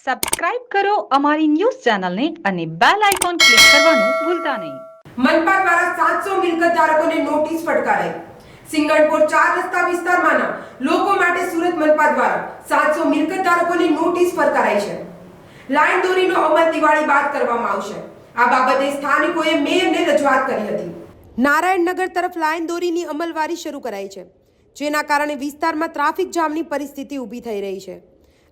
Subscribe કરો અમારી news ચેનલને અને બેલ આઇકોન ક્લિક કરવાનું ભૂલતા નહીં. મનપા દ્વારા 700 મિલકત ધારકોને નોટિસ ફટકારાઈ. સિંગણપોર 4 રસ્તા વિસ્તારમાંના લોકો માટે સુરત મનપા દ્વારા 700 મિલકત ધારકોને નોટિસ ફટકારાઈ છે. લાઈન દોરીનો અમલ દિવાળી બાદ કરવામાં આવશે. આ બાબતે સ્થાનિકોએ મેયરને રજૂઆત કરી હતી. નારાયણનગર તરફ લાઈન દોરીની અમલવારી શરૂ કરાઈ છે, જેના કારણે વિસ્તારમાં ટ્રાફિક જામની પરિસ્થિતિ ઊભી થઈ રહી છે.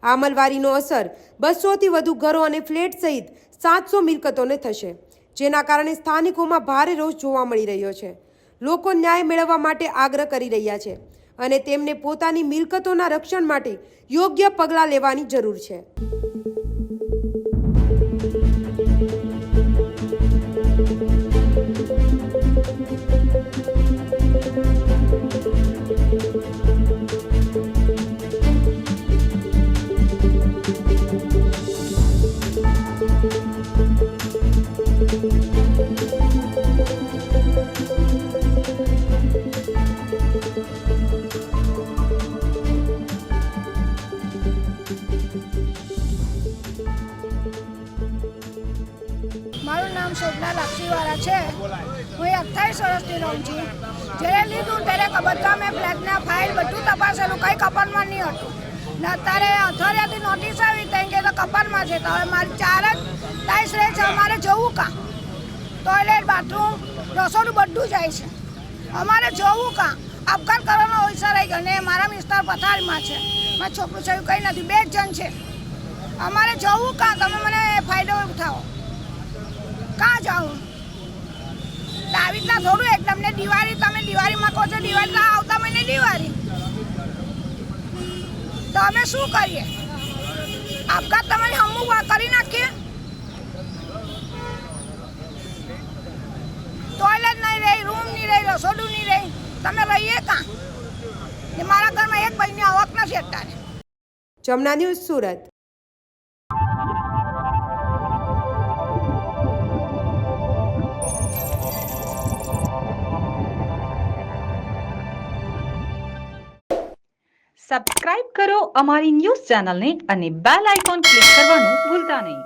આ અમલવારીનો અસર 200થી વધુ ઘરો અને ફ્લેટ સહિત 700 મિલકતોને થશે, જેના કારણે સ્થાનિકોમાં ભારે રોષ જોવા મળી રહ્યો છે. લોકો ન્યાય મેળવવા માટે આગ્રહ કરી રહ્યા છે અને તેમને પોતાની મિલકતોના રક્ષણ માટે યોગ્ય પગલાં લેવાની જરૂર છે. મારું નામ શોભના લાક્ષીવાળા છે. હું 28 વર્ષથી રહું છું. જ્યારે લીધું ત્યારે બધા મેં ફ્લેટના ફાઇલ બધું તપાસેલું, કંઈ કપાનમાં નહીં હતું. ને અત્યારે અઠવાડિયાથી નોટિસ આવી ત્યાં કે તો કપાનમાં છે. તો હવે મારી 4 જ ટાઈસ રહે છે. અમારે જવું કાં? ટોયલેટ, બાથરૂમ, રસોડું બધું જાય છે. અમારે જવું કાં? આપઘાત કરવાનો હોઈસર રહી ગયો ને મારા વિસ્તાર પથારીમાં છે. મારા છોકરું છે કંઈ નથી, 2 જ જણ છે. અમારે જવું કાં? તમે મને ફાયદો ઉઠાવો. કાં જાઉં? આવી રીતના થોડું એક તમને દિવાળી, તમે દિવાળીમાં કહો છો દિવાળી, આવતા મહિને દિવાળી, તો અમે શું કરીએ? આપઘાત તમારી હમું કરી નાખીએ. ટોયલેટ નહીં રહી, રૂમ નહીં રહી, રસોડું નહીં રહી, તમે રહીએ કાં? મારા ઘરમાં એક ભાઈની આવક નથી અત્યારે. જમના ન્યૂઝ સુરત. સબસ્ક્રાઇબ કરો અમારી ન્યૂઝ ચેનલને અને બેલ આઇકોન ક્લિક કરવાનું ભૂલતા નહીં.